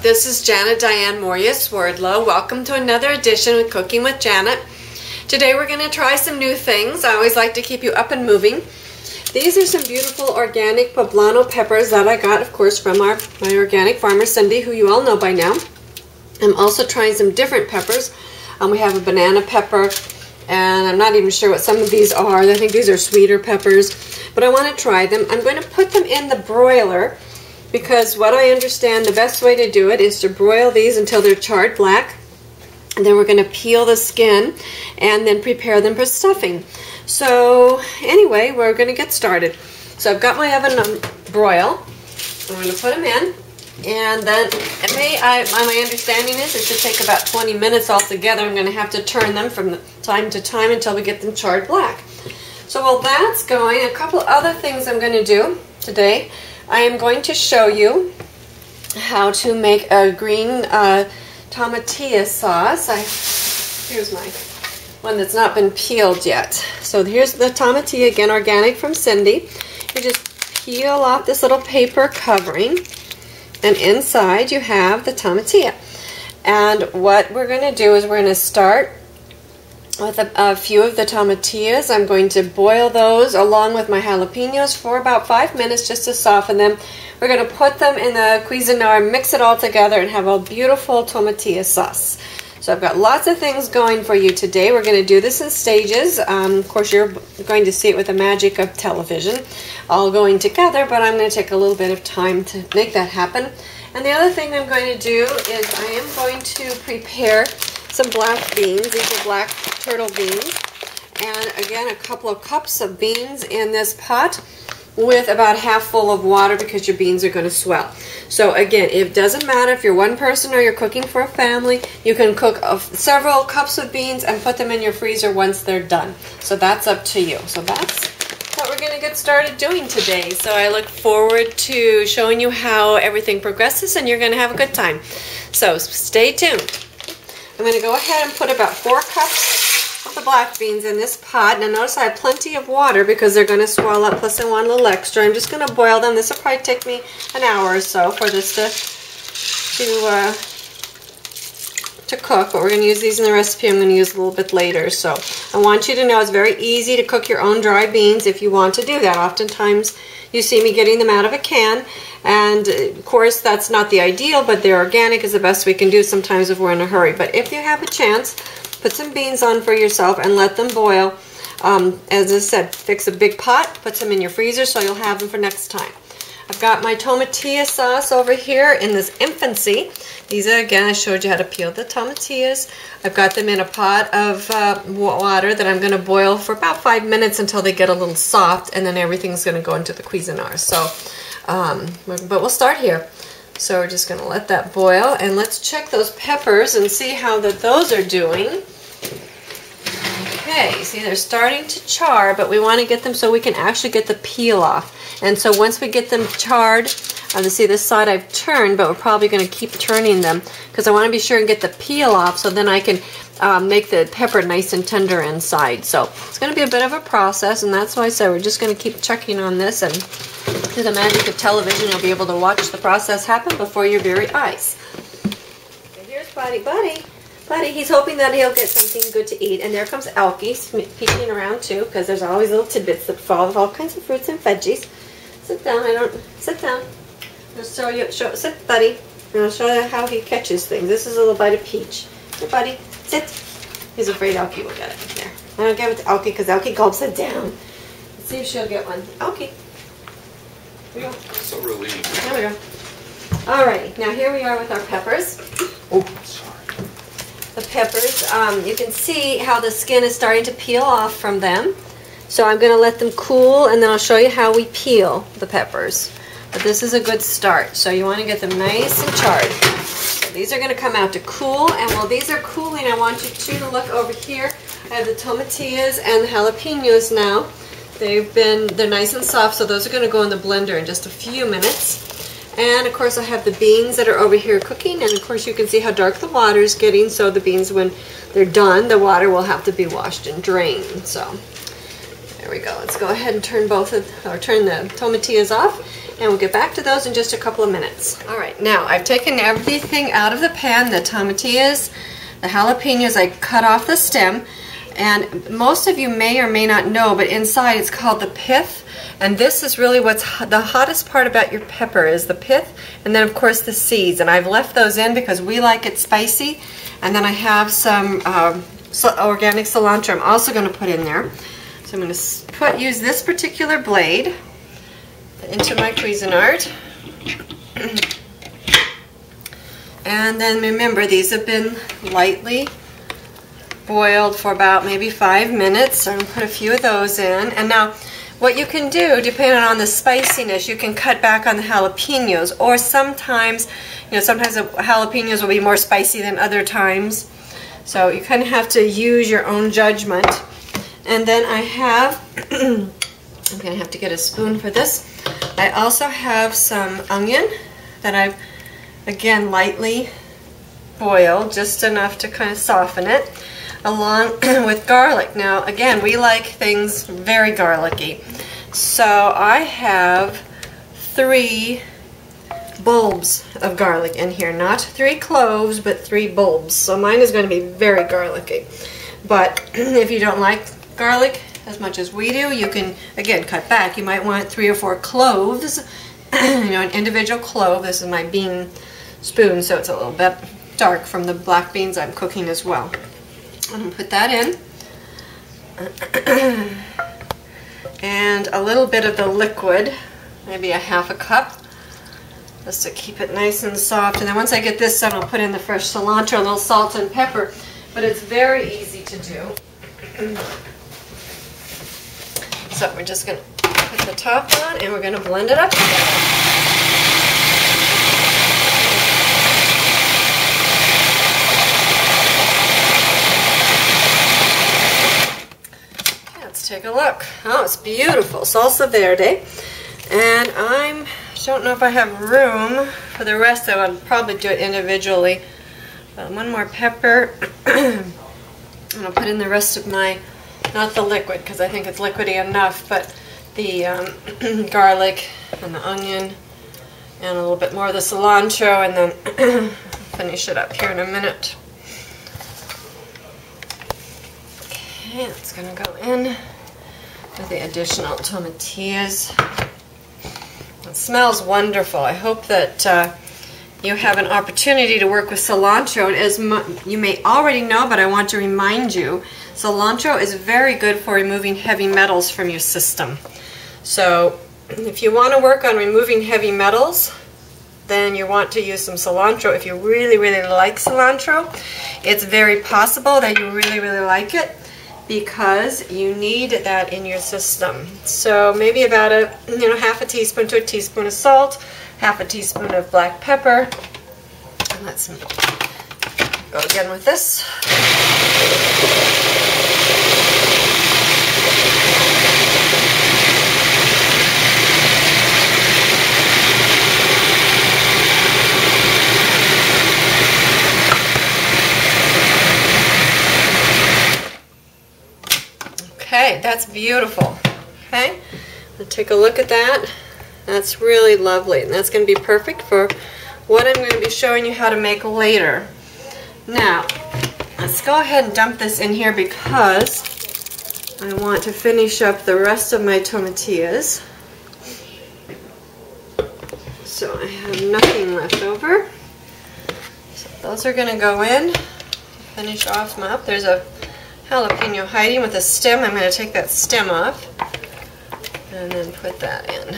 This is Diane Mourglia-Swerdlow. Welcome to another edition of Cooking with Janet. Today we're going to try some new things. I always like to keep you up and moving. These are some beautiful organic poblano peppers that I got, of course, from my organic farmer Cindy, who you all know by now. I'm also trying some different peppers. We have a banana pepper, and I'm not even sure what some of these are. I think these are sweeter peppers, but I want to try them. I'm going to put them in the broiler because what I understand the best way to do it is to broil these until they're charred black. And then we're going to peel the skin and then prepare them for stuffing. So anyway, we're going to get started. So I've got my oven on broil. I'm going to put them in. And then my understanding is it should take about 20 minutes altogether. I'm going to have to turn them from time to time until we get them charred black. So while that's going, a couple other things I'm going to do today. I am going to show you how to make a green tomatillo sauce. Here's my one that's not been peeled yet. So here's the tomatillo, again organic from Cindy. You just peel off this little paper covering, and inside you have the tomatillo. And what we're going to do is we're going to start with a few of the tomatillos. I'm going to boil those along with my jalapenos for about 5 minutes just to soften them. We're going to put them in the Cuisinart, mix it all together, and have a beautiful tomatillo sauce. So I've got lots of things going for you today. We're going to do this in stages. Of course, you're going to see it with the magic of television all going together, but I'm going to take a little bit of time to make that happen. And the other thing I'm going to do is I am going to prepare some black beans. These are black turtle beans. And again, a couple of cups of beans in this pot with about half full of water because your beans are going to swell. So again, it doesn't matter if you're one person or you're cooking for a family. You can cook several cups of beans and put them in your freezer once they're done. So that's up to you. So that's what we're going to get started doing today. So I look forward to showing you how everything progresses, and you're going to have a good time. So stay tuned. I'm going to go ahead and put about 4 cups of the black beans in this pot. Now notice I have plenty of water because they're going to swell up, plus I want a little extra. I'm just going to boil them. This will probably take me an hour or so for this to cook, but we're going to use these in the recipe. I'm going to use a little bit later. So I want you to know it's very easy to cook your own dry beans if you want to do that. Oftentimes you see me getting them out of a can, and of course that's not the ideal, but they're organic is the best we can do sometimes if we're in a hurry. But if you have a chance, put some beans on for yourself and let them boil. As I said, fix a big pot, put some in your freezer so you'll have them for next time. I've got my tomatillo sauce over here in this infancy. These are, again, I showed you how to peel the tomatillos. I've got them in a pot of water that I'm going to boil for about 5 minutes until they get a little soft, and then everything's going to go into the Cuisinart. So, but we'll start here. So we're just going to let that boil, and let's check those peppers and see how those are doing. Okay, see they're starting to char, but we want to get them so we can actually get the peel off. And so once we get them charred, see this side I've turned, but we're probably going to keep turning them because I want to be sure and get the peel off so then I can make the pepper nice and tender inside. So it's going to be a bit of a process, and that's why I said we're just going to keep checking on this, and through the magic of television you'll be able to watch the process happen before your very eyes. Okay, here's Buddy, he's hoping that he'll get something good to eat. And there comes Elkie peeking around too, because there's always little tidbits that fall with all kinds of fruits and veggies. Sit down. Sit down. I'll sit, Buddy. And I'll show you how he catches things. This is a little bite of peach. Here, Buddy, sit. He's afraid Elkie will get it. There. I don't give it to Elkie because Elkie gulps it down. Let's see if she'll get one. Elkie. Here we go. So relieved. There we go. Alrighty, now here we are with our peppers. Oh, sorry. The peppers, you can see how the skin is starting to peel off from them. So I'm going to let them cool, and then I'll show you how we peel the peppers. But this is a good start. So you want to get them nice and charred. So these are going to come out to cool, and while these are cooling, I want you to look over here. I have the tomatillos and the jalapenos now. They're nice and soft, so those are going to go in the blender in just a few minutes. And of course I have the beans that are over here cooking, and of course you can see how dark the water is getting, so the beans, when they're done, the water will have to be washed and drained. So There we go. Let's go ahead and turn turn the tomatillos off, and we'll get back to those in just a couple of minutes. All right, now I've taken everything out of the pan. The tomatillos, the jalapenos, I cut off the stem, and most of you may or may not know, but inside it's called the pith, and this is really what's the hottest part about your pepper is the pith, and then of course the seeds, and I've left those in because we like it spicy, and then I have some organic cilantro I'm also going to put in there. So I'm going to use this particular blade into my Cuisinart. And then remember, these have been lightly boiled for about maybe 5 minutes. So I'm going to put a few of those in. And now what you can do, depending on the spiciness, you can cut back on the jalapenos, or sometimes, sometimes the jalapenos will be more spicy than other times. So you kind of have to use your own judgment. And then I have, I'm going to have to get a spoon for this. I also have some onion that I've, again, lightly boiled, just enough to kind of soften it, along with garlic. Now, again, we like things very garlicky. So I have 3 bulbs of garlic in here. Not 3 cloves, but 3 bulbs. So mine is going to be very garlicky. But if you don't like garlic as much as we do, you can, again, cut back. You might want 3 or 4 cloves, an individual clove. This is my bean spoon, so it's a little bit dark from the black beans I'm cooking as well. I'm going to put that in. And a little bit of the liquid, maybe a half a cup, just to keep it nice and soft. And then once I get this done, I'll put in the fresh cilantro, a little salt and pepper. But it's very easy to do. So we're just going to put the top on, and we're going to blend it up together. Okay, let's take a look. Oh, it's beautiful. Salsa verde. And I don't know if I have room for the rest, so I'll probably do it individually. One more pepper. And I'll put in the rest of my, not the liquid, because I think it's liquidy enough, but the garlic and the onion and a little bit more of the cilantro, and then finish it up here in a minute. Okay, it's going to go in with the additional tomatillos. It smells wonderful. I hope that you have an opportunity to work with cilantro. And as you may already know, but I want to remind you, cilantro is very good for removing heavy metals from your system. So if you want to work on removing heavy metals, then you want to use some cilantro. If you really, really like cilantro, it's very possible that you really, really like it, because you need that in your system. So maybe about a half a teaspoon to a teaspoon of salt, half a teaspoon of black pepper. And let's go again with this. Okay, that's beautiful. Okay, we'll take a look at that. That's really lovely, and that's going to be perfect for what I'm going to be showing you how to make later. Now, let's go ahead and dump this in here, because I want to finish up the rest of my tomatillos. So I have nothing left over. So those are going to go in. Finish off my, there's a jalapeno hiding with a stem. I'm going to take that stem off and then put that in.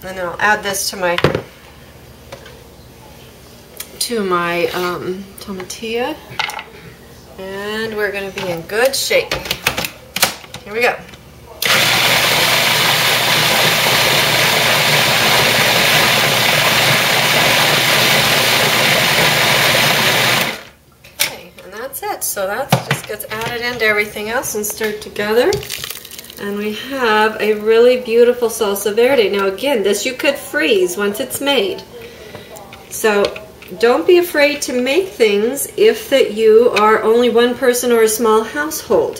And then I'll add this to my tomatillo, and we're going to be in good shape. Here we go. Okay, and that's it. So that just gets added into everything else and stirred together. And we have a really beautiful salsa verde. Now again, this you could freeze once it's made. So don't be afraid to make things if that you are only one person or a small household.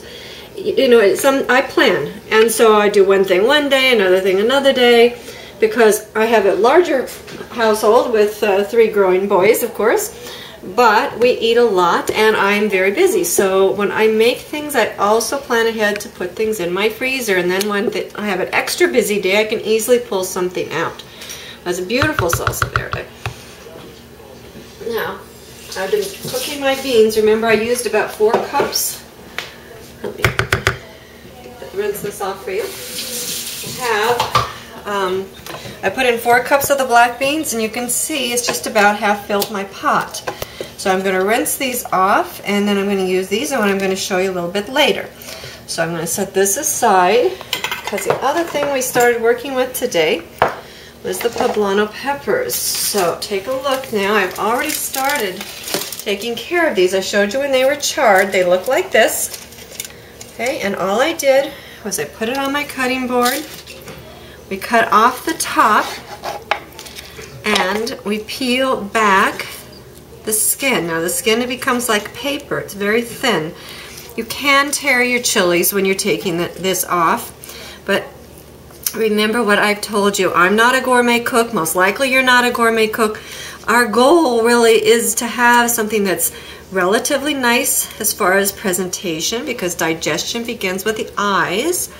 you know, I plan, and so I do one thing one day, another thing another day, because I have a larger household with 3 growing boys, of course, but we eat a lot and I'm very busy. So when I make things, I also plan ahead to put things in my freezer, and then when I have an extra busy day, I can easily pull something out. That's a beautiful salsa verde. Now, I've been cooking my beans. Remember, I used about 4 cups. Let me rinse this off for you. I put in 4 cups of the black beans, and you can see it's just about half filled my pot. So I'm going to rinse these off, and then I'm going to use these, and I'm going to show you a little bit later. So I'm going to set this aside, because the other thing we started working with today was the poblano peppers. So take a look now. I've already started taking care of these. I showed you when they were charred. They look like this. Okay, and all I did was I put it on my cutting board. We cut off the top and we peel back the skin. Now the skin, it becomes like paper. It's very thin. You can tear your chilies when you're taking this off, but remember what I've told you. I'm not a gourmet cook. Most likely you're not a gourmet cook. Our goal really is to have something that's relatively nice as far as presentation, because digestion begins with the eyes.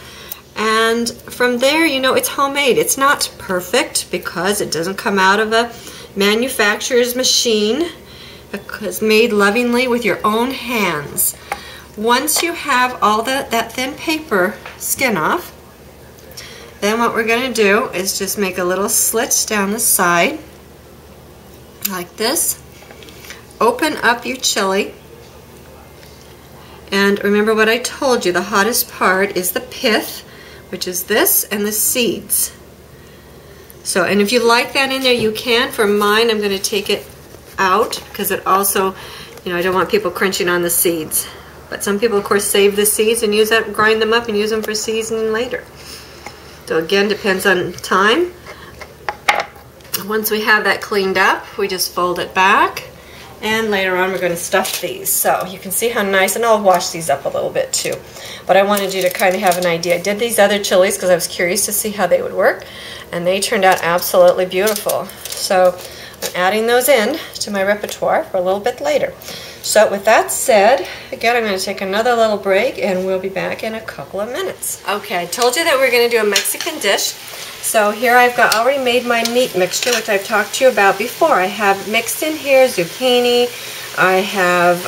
And from there, you know, it's homemade. It's not perfect because it doesn't come out of a manufacturer's machine. It's made lovingly with your own hands. Once you have all that thin paper skin off, then what we're going to do is just make a little slit down the side like this. Open up your chili. And remember what I told you, the hottest part is the pith, which is this, and the seeds. So, and if you like that in there, you can. For mine, I'm going to take it out because it also, you know, I don't want people crunching on the seeds. But some people, of course, save the seeds and use that, grind them up and use them for seasoning later. So again, depends on time. Once we have that cleaned up, we just fold it back. And later on, we're going to stuff these. So you can see how nice, and I'll wash these up a little bit too. But I wanted you to kind of have an idea. I did these other chilies because I was curious to see how they would work, and they turned out absolutely beautiful. So I'm adding those in to my repertoire for a little bit later. So with that said, again, I'm going to take another little break, and we'll be back in a couple of minutes. Okay, I told you that we're going to do a Mexican dish. So here I've already made my meat mixture, which I've talked to you about before. I have mixed in here zucchini, I have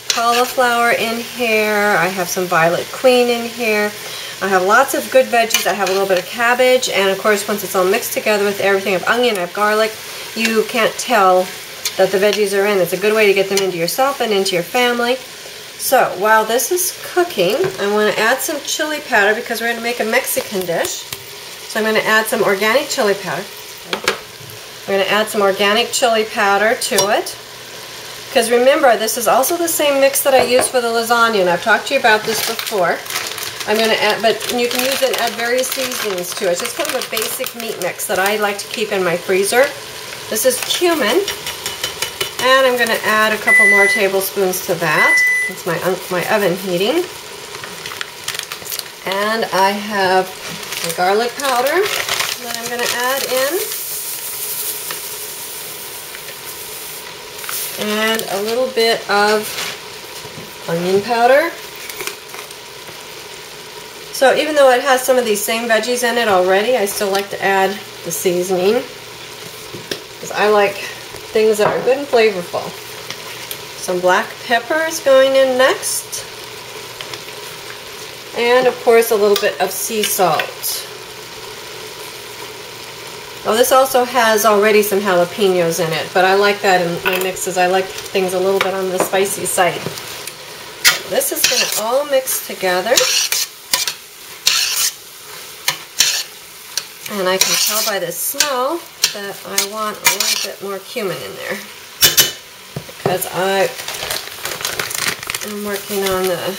cauliflower in here, I have some violet queen in here, I have lots of good veggies, I have a little bit of cabbage, and of course once it's all mixed together with everything, I have onion, I have garlic, you can't tell that the veggies are in. It's a good way to get them into yourself and into your family. So while this is cooking, I want to add some chili powder because we're going to make a Mexican dish. So I'm going to add some organic chili powder. We're going to add some organic chili powder to it. Because remember, this is also the same mix that I use for the lasagna, and I've talked to you about this before. I'm going to add, but you can use it and add various seasonings to it. It's just kind of a basic meat mix that I like to keep in my freezer. This is cumin, and I'm going to add a couple more tablespoons to that. It's my oven heating. And I have my garlic powder that I'm going to add in. And a little bit of onion powder. So even though it has some of these same veggies in it already, I still like to add the seasoning, because I like things that are good and flavorful. Some black pepper is going in next. And of course a little bit of sea salt. Oh, this also has already some jalapenos in it, but I like that in my mixes. I like things a little bit on the spicy side. So this is going to all mix together. And I can tell by the smell that I want a little bit more cumin in there, because I am working on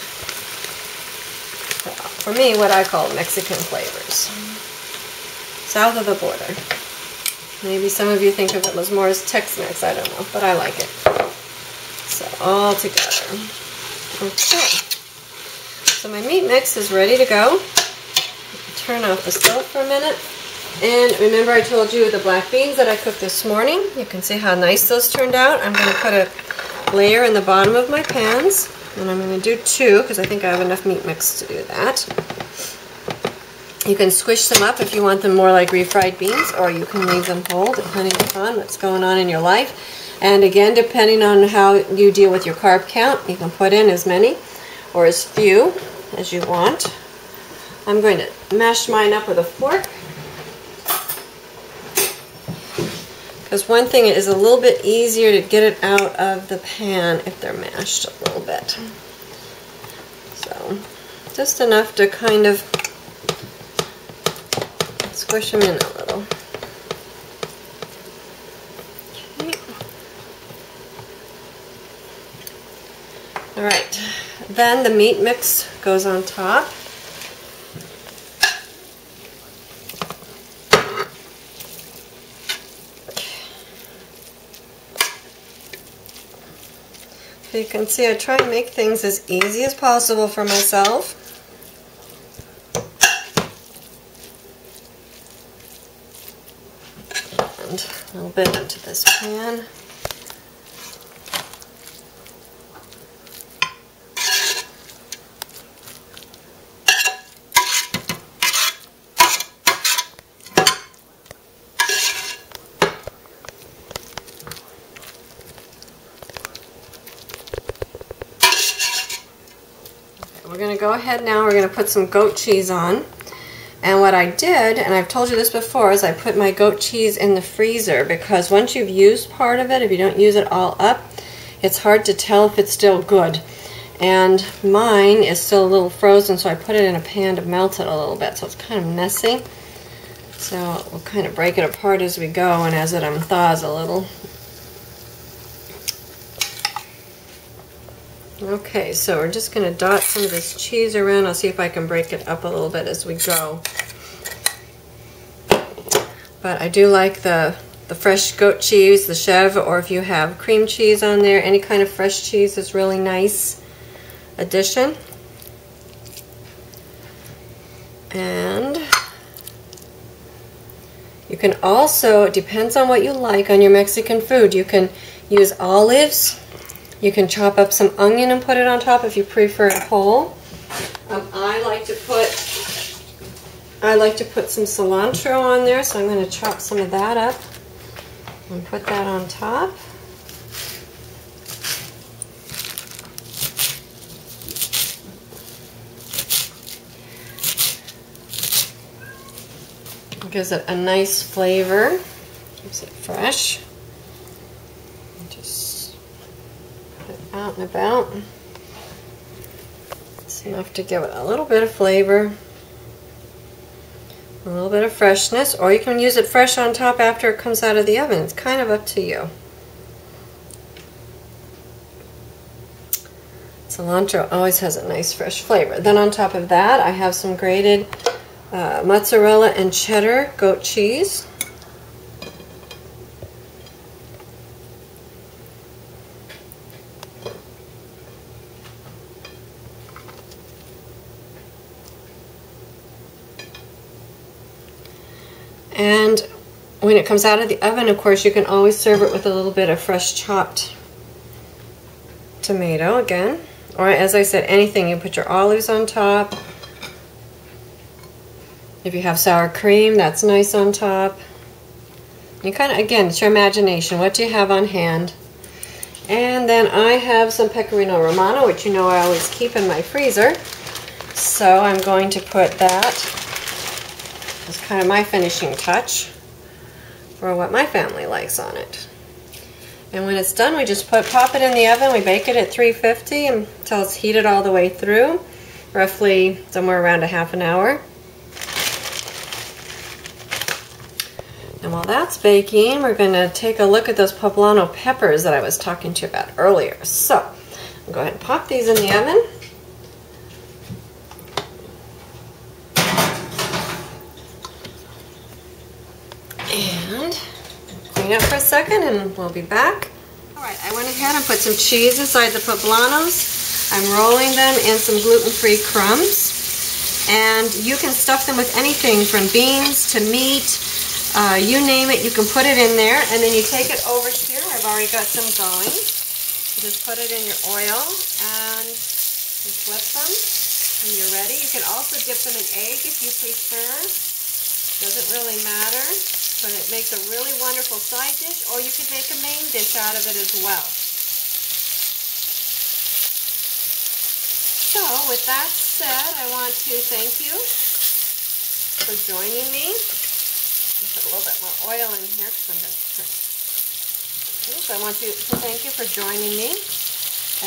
for me, what I call Mexican flavors. South of the border. Maybe some of you think of it as more as Tex-Mex, I don't know, but I like it. So all together. Okay. So my meat mix is ready to go. Turn off the stove for a minute. And remember I told you the black beans that I cooked this morning. You can see how nice those turned out. I'm going to put a layer in the bottom of my pans. And I'm going to do 2 because I think I have enough meat mix to do that. You can squish them up if you want them more like refried beans, or you can leave them whole depending upon what's going on in your life. And again, depending on how you deal with your carb count, you can put in as many or as few as you want. I'm going to mash mine up with a fork. Because one thing, it is a little bit easier to get it out of the pan if they're mashed a little bit. So, just enough to kind of squish them in a little. Okay. Alright, then the meat mix goes on top. So you can see I try and make things as easy as possible for myself. And a little bit into this pan. We're going to go ahead now, we're going to put some goat cheese on. And what I did, and I've told you this before, is I put my goat cheese in the freezer because once you've used part of it, if you don't use it all up, it's hard to tell if it's still good. And mine is still a little frozen, so I put it in a pan to melt it a little bit, so it's kind of messy. So we'll kind of break it apart as we go and as it thaws a little. Okay, so we're just going to dot some of this cheese around. I'll see if I can break it up a little bit as we go. But I do like the fresh goat cheese, the chèvre, or if you have cream cheese on there, any kind of fresh cheese is really nice addition. And you can also, it depends on what you like on your Mexican food, you can use olives. You can chop up some onion and put it on top if you prefer it whole. I like to put some cilantro on there, so I'm going to chop some of that up and put that on top. It gives it a nice flavor, keeps it fresh. Out and about. It's enough to give it a little bit of flavor, a little bit of freshness, or you can use it fresh on top after it comes out of the oven. It's kind of up to you. Cilantro always has a nice fresh flavor. Then on top of that, I have some grated mozzarella and cheddar goat cheese. And when it comes out of the oven, of course, you can always serve it with a little bit of fresh chopped tomato again. Or as I said, anything. You put your olives on top. If you have sour cream, that's nice on top. You kind of, again, it's your imagination. What do you have on hand? And then I have some pecorino romano, which you know I always keep in my freezer. So I'm going to put that. It's kind of my finishing touch for what my family likes on it. And when it's done, we just pop it in the oven. We bake it at 350 until it's heated all the way through, roughly somewhere around a half an hour. And while that's baking, we're going to take a look at those poblano peppers that I was talking to you about earlier. So, I'll go ahead and pop these in the oven. And clean up for a second and we'll be back. Alright, I went ahead and put some cheese inside the poblanos. I'm rolling them in some gluten-free crumbs. And you can stuff them with anything from beans to meat, you name it, you can put it in there. And then you take it over here. I've already got some going. You just put it in your oil and you flip them when you're ready. You can also dip them in egg if you prefer. Doesn't really matter, but it makes a really wonderful side dish, or you could make a main dish out of it as well. So with that said, I want to thank you for joining me. Put a little bit more oil in here because I'm going to turn. So I want to thank you for joining me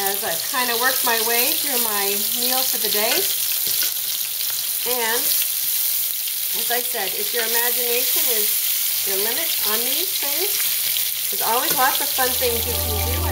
as I've kind of worked my way through my meal for the day. And as I said, if your imagination is your limit on these things, there's always lots of fun things you can do.